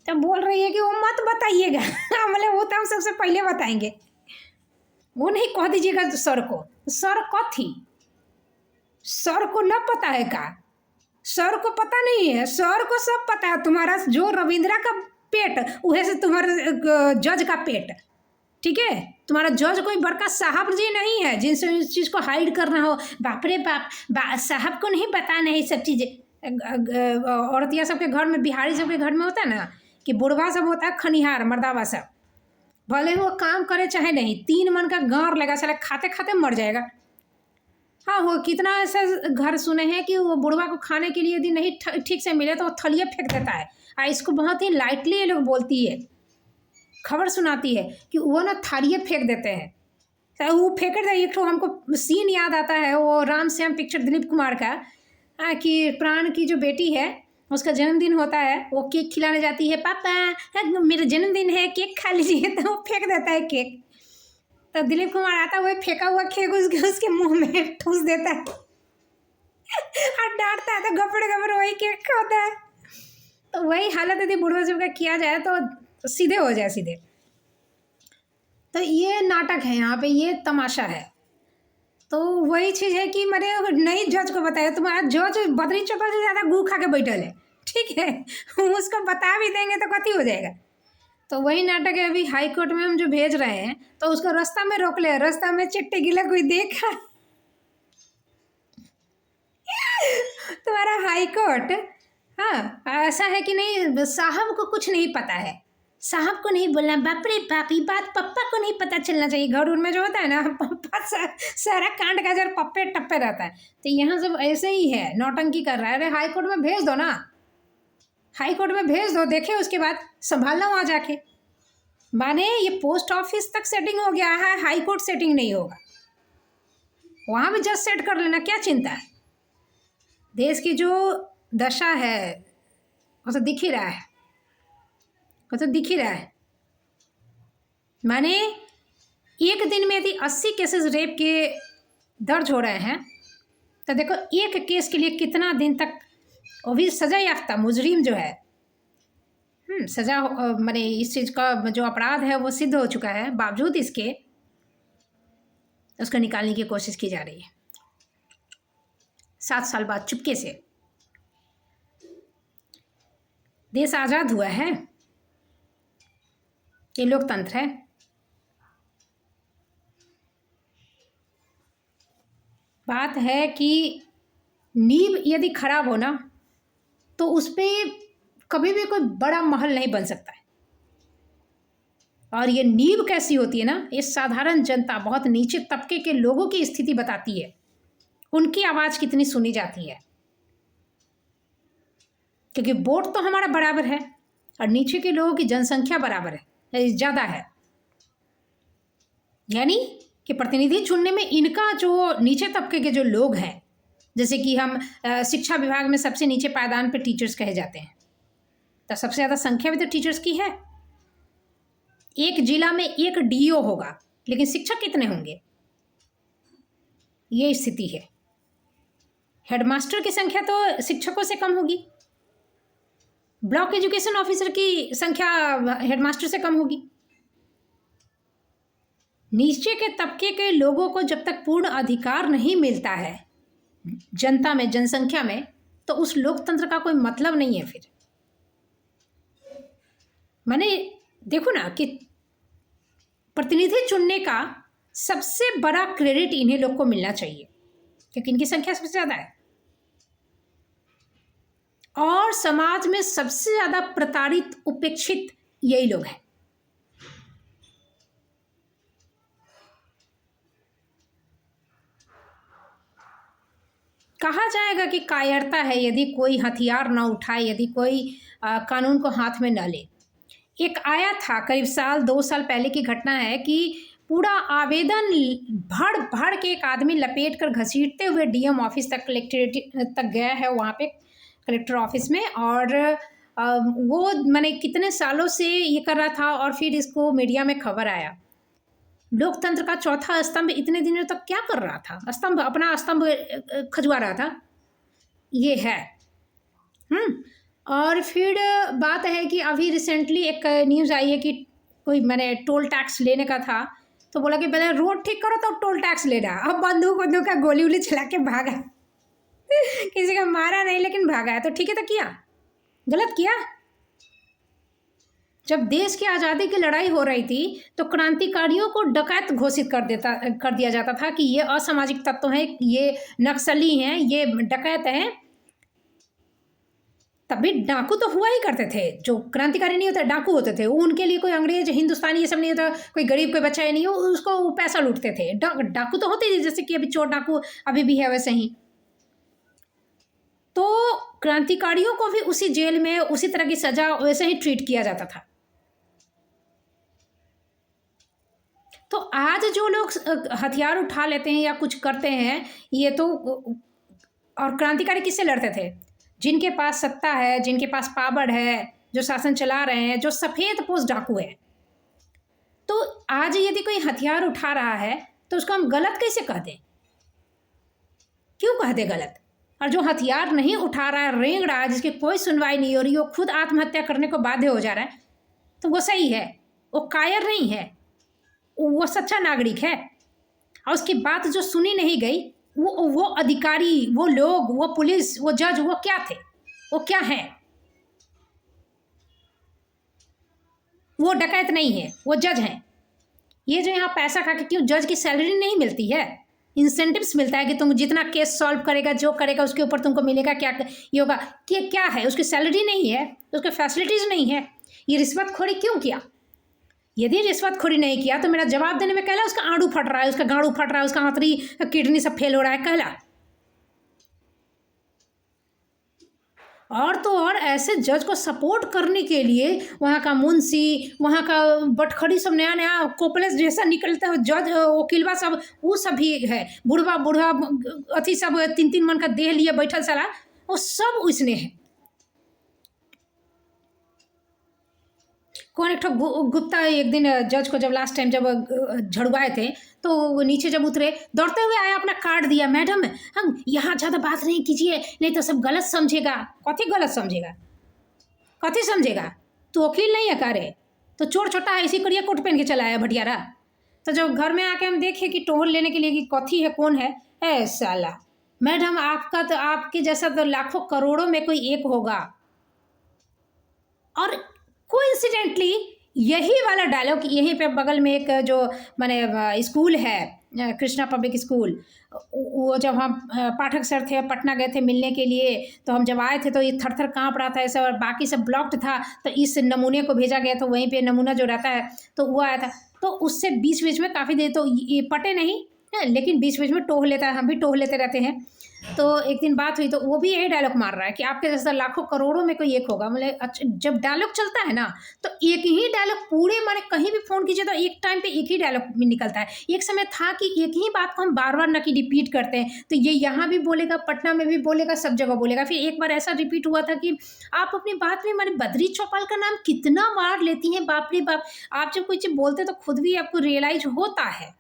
तो बोल रही है कि वो मत बताइएगा। मतलब वो तो हम सबसे पहले बताएंगे, वो नहीं कह दीजिएगा सर को। सर कथी, सर को न पता है का? सर को पता नहीं है, सर को सब पता है। तुम्हारा जो रविंद्रा का पेट, वह से तुम्हारा जज का पेट, ठीक है। तुम्हारा जज कोई बड़का साहब जी नहीं है जिनसे इस चीज़ को हाइड करना हो। बाप रे बाप, साहब को नहीं पता, नहीं सब चीज़ें। औरतिया सबके घर में, बिहारी सबके घर में होता है ना कि बुढ़वा सब होता है खनिहार, मर्दावा सब, भले वो काम करे चाहे नहीं, 3 मन का गाँव लगा, साला खाते खाते मर जाएगा। हाँ, वो कितना ऐसा घर सुने हैं कि वो बुढ़वा को खाने के लिए यदि नहीं ठीक से मिले तो वो थलिया फेंक देता है। इसको बहुत ही लाइटली ये लोग बोलती है, खबर सुनाती है कि वो ना थालिए फेंक देते हैं। तो वो फेंक रहा एक तो हमको सीन याद आता है, वो राम श्याम पिक्चर दिलीप कुमार का, कि प्राण की जो बेटी है उसका जन्मदिन होता है, वो केक खिलाने जाती है, पापा मेरा जन्मदिन है केक खा लीजिए, तो वो फेंक देता है केक। तो दिलीप कुमार आता है, वही फेंका हुआ केक उसके मुंह में ठूस देता है और डांटता है, तो गपड़ गपड़ वही केक खाता है। तो वही हालत यदि बुढ़वा जब का किया जाए तो सीधे हो जाए सीधे। तो ये नाटक है, यहाँ पे ये तमाशा है। तो वही चीज़ है कि मैंने नहीं जज को बताया, तुम्हारा जज बदरी चौपर से ज़्यादा गू खा के बैठल है, ठीक है, उसको बता भी देंगे तो कति हो जाएगा। तो वही नाटक है, अभी हाई कोर्ट में हम जो भेज रहे हैं, तो उसको रास्ता में रोक ले, रास्ता में चिट्टे गिला कोई देखा तुम्हारा हाई कोर्ट, हाँ ऐसा है कि नहीं, साहब को कुछ नहीं पता है, साहब को नहीं बोलना, बाप रे बाप, ये बात पप्पा को नहीं पता चलना चाहिए। घर उर में जो होता है ना, पप्पा सारा कांड का जर पप्पे टप्पे रहता है, तो यहाँ सब ऐसे ही है, नौटंकी कर रहा है। अरे हाई कोर्ट में भेज दो ना, हाई कोर्ट में भेज दो, देखे उसके बाद संभालना वहाँ जाके। माने ये पोस्ट ऑफिस तक सेटिंग हो गया है, हाई कोर्ट सेटिंग नहीं होगा, वहाँ भी जज सेट कर लेना, क्या चिंता है। देश की जो दशा है वो तो दिख ही रहा है, वो तो दिख ही रहा है। माने एक दिन में यदि 80 केसेस रेप के दर्ज हो रहे हैं, तो देखो एक केस के लिए कितना दिन तक, वो भी सजा याफ्ता मुजरिम जो है, सजा माने इस चीज़ का जो अपराध है वो सिद्ध हो चुका है, बावजूद इसके उसको निकालने की कोशिश की जा रही है 7 साल बाद चुपके से। देश आज़ाद हुआ है, ये लोकतंत्र है। बात है कि नींव यदि खराब हो ना, तो उस पर कभी भी कोई बड़ा महल नहीं बन सकता है। और ये नींव कैसी होती है ना, ये साधारण जनता, बहुत नीचे तबके के लोगों की स्थिति बताती है, उनकी आवाज़ कितनी सुनी जाती है। क्योंकि वोट तो हमारा बराबर है और नीचे के लोगों की जनसंख्या बराबर है, ज़्यादा है, यानी कि प्रतिनिधि चुनने में इनका जो नीचे तबके के जो लोग हैं, जैसे कि हम शिक्षा विभाग में सबसे नीचे पायदान पे टीचर्स कहे जाते हैं, तो सबसे ज़्यादा संख्या भी तो टीचर्स की है। एक जिला में एक डीओ होगा, लेकिन शिक्षक कितने होंगे, ये स्थिति है। हेडमास्टर की संख्या तो शिक्षकों से कम होगी, ब्लॉक एजुकेशन ऑफिसर की संख्या हेडमास्टर से कम होगी। नीचे के तबके के लोगों को जब तक पूर्ण अधिकार नहीं मिलता है जनता में, जनसंख्या में, तो उस लोकतंत्र का कोई मतलब नहीं है फिर। माने देखो ना कि प्रतिनिधि चुनने का सबसे बड़ा क्रेडिट इन्हीं लोग को मिलना चाहिए, क्योंकि इनकी संख्या सबसे ज़्यादा है और समाज में सबसे ज़्यादा प्रताड़ित, उपेक्षित यही लोग हैं। कहा जाएगा कि कायरता है यदि कोई हथियार ना उठाए, यदि कोई कानून को हाथ में न ले। एक आया था करीब 2 साल पहले की घटना है कि पूरा आवेदन भर भर के एक आदमी लपेट कर घसीटते हुए डीएम ऑफिस तक, कलेक्ट्रेट तक गया है, वहाँ पे कलेक्टर ऑफिस में, और वो मैंने कितने सालों से ये कर रहा था, और फिर इसको मीडिया में खबर आया। लोकतंत्र का चौथा स्तंभ इतने दिनों तक क्या कर रहा था, अपना स्तंभ खजुआ रहा था, ये है। और फिर बात है कि अभी रिसेंटली एक न्यूज़ आई है कि कोई मैंने टोल टैक्स लेने का था, तो बोला कि पहले रोड ठीक करो तो टोल टैक्स लेना। अब बंदूक का गोली उली चला के भागा किसी का मारा नहीं लेकिन भागा है, तो ठीक है, तो किया गलत किया। जब देश की आज़ादी की लड़ाई हो रही थी तो क्रांतिकारियों को डकैत घोषित कर दिया जाता था कि ये असामाजिक तत्व हैं, ये नक्सली हैं, ये डकैत हैं। तभी डाकू तो हुआ ही करते थे, जो क्रांतिकारी नहीं होते डाकू होते थे, उनके लिए कोई अंग्रेज हिंदुस्तानी ये सब नहीं होता, कोई गरीब कोई बच्चा ही नहीं हो, उसको पैसा लूटते थे। डाकू तो होते ही, जैसे कि अभी चोर डाकू अभी भी है वैसे ही। तो क्रांतिकारियों को भी उसी जेल में उसी तरह की सजा वैसे ही ट्रीट किया जाता था। तो आज जो जो लोग हथियार उठा लेते हैं या कुछ करते हैं, ये तो और क्रांतिकारी किससे लड़ते थे? जिनके पास सत्ता है, जिनके पास पावर है, जो शासन चला रहे हैं, जो सफ़ेद पोश डाकू है। तो आज यदि कोई हथियार उठा रहा है तो उसको हम गलत कैसे कह दें? क्यों कह दें गलत? और जो हथियार नहीं उठा रहा है, रेंग रहा है, जिसकी कोई सुनवाई नहीं हो रही, वो खुद आत्महत्या करने को बाध्य हो जा रहा है, तो वो सही है, वो कायर नहीं है, वो सच्चा नागरिक है। और उसकी बात जो सुनी नहीं गई, वो अधिकारी, वो लोग, वो पुलिस, वो जज, वो क्या थे? वो क्या हैं? वो डकैत नहीं है, वो जज हैं। ये जो यहाँ पैसा खा के, क्यों जज की सैलरी नहीं मिलती है? इंसेंटिव्स मिलता है कि तुम जितना केस सॉल्व करेगा, जो करेगा उसके ऊपर तुमको मिलेगा, क्या ये होगा कि क्या है? उसकी सैलरी नहीं है, उसके फैसिलिटीज़ नहीं है। ये रिश्वतखोरी क्यों किया? यदि रिश्वतखोरी नहीं किया तो मेरा जवाब देने में कहला उसका आड़ू फट रहा है, उसका गाड़ू फट रहा है, उसका आंतरी किडनी सब फेल हो रहा है, कहला। और तो और ऐसे जज को सपोर्ट करने के लिए वहाँ का मुंशी, वहाँ का बटखड़ी सब नया नया कोपलेस जैसा निकलता है, जज वकीलवा सब, वो सब भी है, बुढ़वा बुढ़वा अथी सब 3-3 मन का देह लिए बैठल साला, वो सब उसने है। कौन एक ठो गुप्ता एक दिन जज को जब लास्ट टाइम जब झड़वाए थे, तो वो नीचे जब उतरे, दौड़ते हुए आया, अपना कार्ड दिया, मैडम हम यहाँ ज़्यादा बात नहीं कीजिए, नहीं तो सब गलत समझेगा। कथी गलत समझेगा? कथी समझेगा? तो वकील नहीं है कारे, तो चोर छोटा है, इसी करिए कोट पहन के चला है भटियारा। तो जब घर में आके हम देखे कि टोहल लेने के लिए कि कथी है, कौन है, ए साला मैडम आपका तो, आपके जैसा तो लाखों करोड़ों में कोई एक होगा। और कोइंसिडेंटली यही वाला डायलॉग यहीं पे बगल में एक जो माने स्कूल है, कृष्णा पब्लिक स्कूल, वो जब हम पाठक सर थे, पटना गए थे मिलने के लिए, तो हम जब आए थे तो ये थर थर काँप रहा था ऐसा, और बाकी सब ब्लॉक्ड था, तो इस नमूने को भेजा गया, तो वहीं पे नमूना जो रहता है तो वो आया था। तो उससे बीच बीच में काफ़ी देर तो ये पटे नहीं, लेकिन बीच बीच में टोह लेता है, हम भी टोह लेते रहते हैं। तो एक दिन बात हुई तो वो भी यही डायलॉग मार रहा है कि आपके जैसा लाखों करोड़ों में कोई एक होगा। मतलब अच्छा, जब डायलॉग चलता है ना तो एक ही डायलॉग पूरे, माने कहीं भी फ़ोन कीजिए तो एक टाइम पे एक ही डायलॉग निकलता है। एक समय था कि एक ही बात को हम बार बार ना कि रिपीट करते हैं, तो ये यहाँ भी बोलेगा, पटना में भी बोलेगा, सब जगह बोलेगा। फिर एक बार ऐसा रिपीट हुआ था कि आप अपनी बात में माने बद्री चौपाल का नाम कितना बार लेती हैं, बाप रे बाप। आप जब कोई चीज़ बोलते तो खुद भी आपको रियलाइज होता है,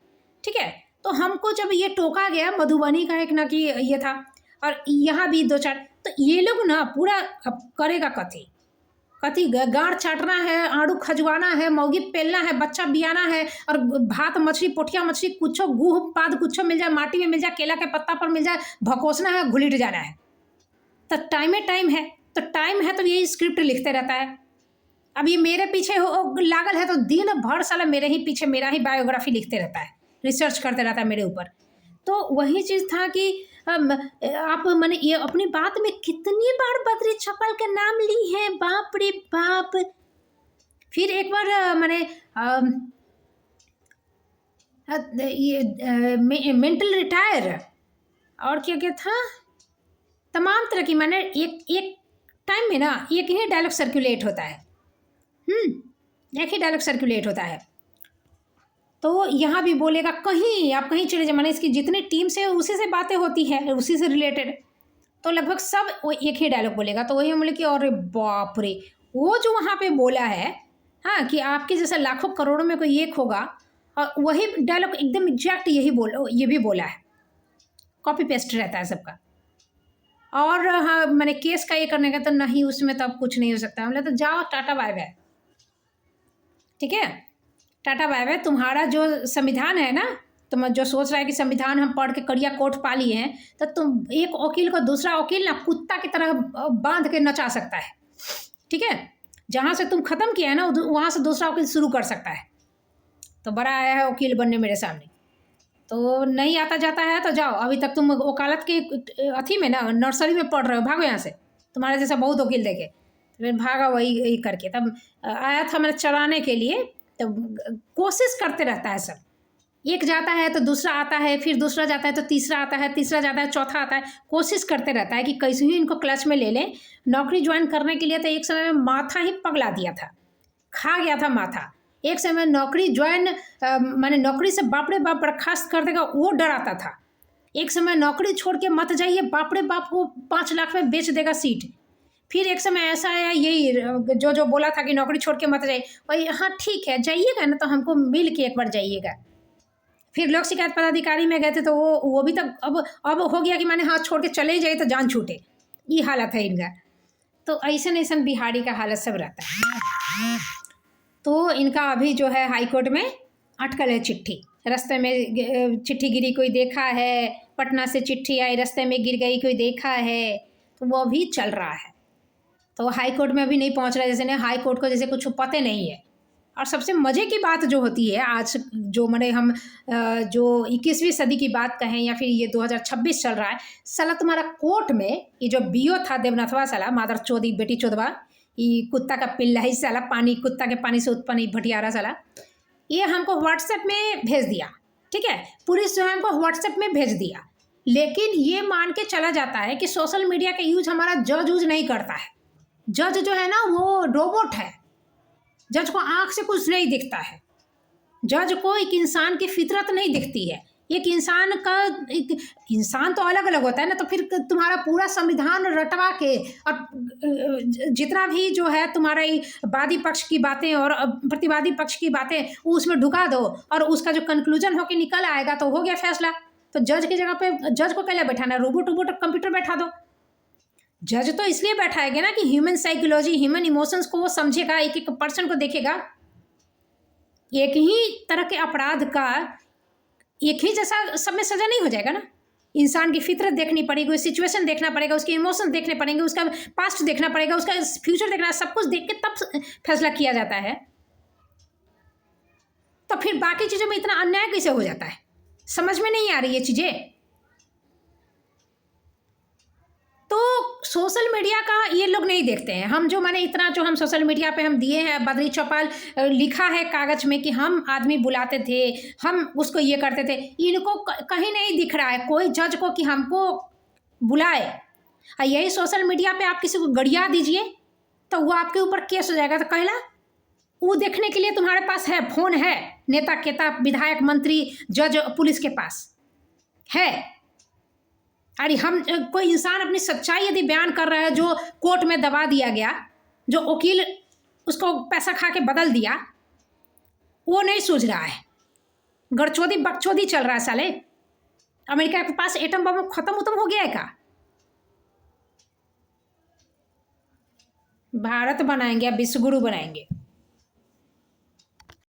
ठीक है। तो हमको जब ये टोका गया, मधुबनी का एक ना कि ये था, और यहाँ भी 2-4, तो ये लोग ना पूरा अब करेगा कथी कथी, गाँठ चाटना है, आड़ू खजवाना है, मौगी पेलना है, बच्चा बियाना है, और भात मछली, पोठिया मछली, कुछो गुह पाद कुछो मिल जाए, माटी में मिल जाए, केला के पत्ता पर मिल जाए, भकोसना है, घुलिट जाना है। तो टाइम है, तो टाइम है तो यही स्क्रिप्ट लिखते रहता है। अब ये मेरे पीछे लागल है तो दिन भर साला मेरे ही पीछे मेरा ही बायोग्राफी लिखते रहता है, रिसर्च करते रहता है मेरे ऊपर। तो वही चीज़ था कि आप मैंने ये अपनी बात में कितनी बार बद्री चौपाल का नाम ली है, बाप रे बाप। फिर एक बार मैंने ये मेंटल रिटायर और क्या क्या था, तमाम तरह की, मैंने एक टाइम में ना एक ही डायलॉग सर्कुलेट होता है, एक ही डायलॉग सर्कुलेट होता है। तो यहाँ भी बोलेगा, कहीं आप कहीं चले जाए, मैंने इसकी जितनी टीम से उसी से बातें होती है, उसी से रिलेटेड, तो लगभग सब वो एक ही डायलॉग बोलेगा। तो वही हम बोले कि अरे बाप रे, वो जो वहाँ पे बोला है, हाँ, कि आपके जैसा लाखों करोड़ों में कोई एक होगा, और वही डायलॉग एकदम एग्जैक्ट ये भी बोला है, कॉपी पेस्ट रहता है सबका। और हाँ, मैंने केस का ये करने का तो नहीं, उसमें तो अब कुछ नहीं हो सकता। हमने तो जाओ, टाटा बाय बाय, ठीक है, टाटा बाय बाय। तुम्हारा जो संविधान है ना, तुम जो सोच रहा है कि संविधान हम पढ़ के करिया कोट पा लिए हैं, तो तुम एक वकील को दूसरा वकील ना कुत्ता की तरह बांध के नचा सकता है, ठीक है। जहाँ से तुम ख़त्म किया है ना, वहाँ से दूसरा वकील शुरू कर सकता है। तो बड़ा आया है वकील बनने मेरे सामने, तो नहीं आता जाता है तो जाओ। अभी तक तुम वकालत के अथी में ना, नर्सरी में पढ़ रहे हो, भागो यहाँ से, तुम्हारे जैसा बहुत वकील देखे, तो फिर भागा वही करके। तब आया था मैंने चलाने के लिए, तो कोशिश करते रहता है सब, एक जाता है तो दूसरा आता है, फिर दूसरा जाता है तो तीसरा आता है, तीसरा जाता है, चौथा आता है, कोशिश करते रहता है कि कैसे ही इनको क्लच में ले लें। नौकरी ज्वाइन करने के लिए तो एक समय में माथा ही पगला दिया था, खा गया था माथा। एक समय नौकरी ज्वाइन माने नौकरी से बाप रे बाप बर्खास्त कर देगा वो डर आता था। एक समय नौकरी छोड़ के मत जाइए, बाप रे बाप वो 5 लाख में बेच देगा सीट। फिर एक समय ऐसा आया, यही जो जो बोला था कि नौकरी छोड़ के मत जाइए, वही हाँ ठीक है जाइएगा ना तो हमको मिल के एक बार जाइएगा। फिर लोक शिकायत पदाधिकारी में गए थे तो वो भी तक अब हो गया कि माने हाँ छोड़ के चले ही जाइए तो जान छूटे, ये हालत है इनका। तो ऐसा ऐसा बिहारी का हालत सब रहता है। तो इनका अभी जो है हाई कोर्ट में अटकल है चिट्ठी, रास्ते में चिट्ठी गिरी कोई देखा है, पटना से चिट्ठी आई रास्ते में गिर गई कोई देखा है, तो वो अभी चल रहा है। तो हाई कोर्ट में अभी नहीं पहुंच रहा है, जैसे हाई कोर्ट को जैसे कुछ पते नहीं है। और सबसे मज़े की बात जो होती है आज जो मैंने हम जो 21वीं सदी की बात कहें या फिर ये 2026 चल रहा है, साला तुम्हारा कोर्ट में ये जो बीओ था देवनाथवा, साला मादर चौधी बेटी चौधवा, ये कुत्ता का पिल्ला ही साला, पानी कुत्ता के पानी से उत्पन्न भटियारा साला, ये हमको व्हाट्सएप में भेज दिया। ठीक है, पुलिस जो है हमको व्हाट्सएप में भेज दिया, लेकिन ये मान के चला जाता है कि सोशल मीडिया का यूज हमारा जज यूज नहीं करता है। जज जो है ना वो रोबोट है, जज को आंख से कुछ नहीं दिखता है, जज को एक इंसान की फितरत नहीं दिखती है। एक इंसान तो अलग अलग होता है ना, तो फिर तुम्हारा पूरा संविधान रटवा के और जितना भी जो है तुम्हारा वादी पक्ष की बातें और प्रतिवादी पक्ष की बातें उसमें ढुका दो और उसका जो कंक्लूजन होके निकल आएगा तो हो गया फैसला। तो जज की जगह पे जज को कैसे बैठाना, रोबोट कंप्यूटर बैठा दो। जज तो इसलिए बैठाएगा ना कि ह्यूमन साइकोलॉजी, ह्यूमन इमोशंस को वो समझेगा, एक एक पर्सन को देखेगा। एक ही तरह के अपराध का एक ही जैसा सब में सजा नहीं हो जाएगा ना। इंसान की फितरत देखनी पड़ेगी, सिचुएशन देखना पड़ेगा, उसके इमोशन देखने पड़ेंगे, उसका पास्ट देखना पड़ेगा, उसका फ्यूचर देखना, सब कुछ देख के तब फैसला किया जाता है। तो फिर बाकी चीज़ों में इतना अन्याय कैसे हो जाता है, समझ में नहीं आ रही ये चीज़ें। तो सोशल मीडिया का ये लोग नहीं देखते हैं। हम जो मैंने इतना जो हम सोशल मीडिया पे हम दिए हैं, बद्री चौपाल लिखा है कागज में कि हम आदमी बुलाते थे, हम उसको ये करते थे, इनको कहीं नहीं दिख रहा है कोई जज को कि हमको बुलाए। यही सोशल मीडिया पे आप किसी को गड़िया दीजिए तो वो आपके ऊपर केस हो जाएगा। तो कहला वो देखने के लिए तुम्हारे पास है, फोन है, नेता केता विधायक मंत्री जज पुलिस के पास है। अरे हम कोई इंसान अपनी सच्चाई यदि बयान कर रहा है जो कोर्ट में दबा दिया गया, जो वकील उसको पैसा खा के बदल दिया, वो नहीं सूझ रहा है। गड़चोदी बकचोदी चल रहा है साले। अमेरिका के पास एटम बम खत्म हो गया है का? भारत बनाएंगे या विश्वगुरु बनाएंगे।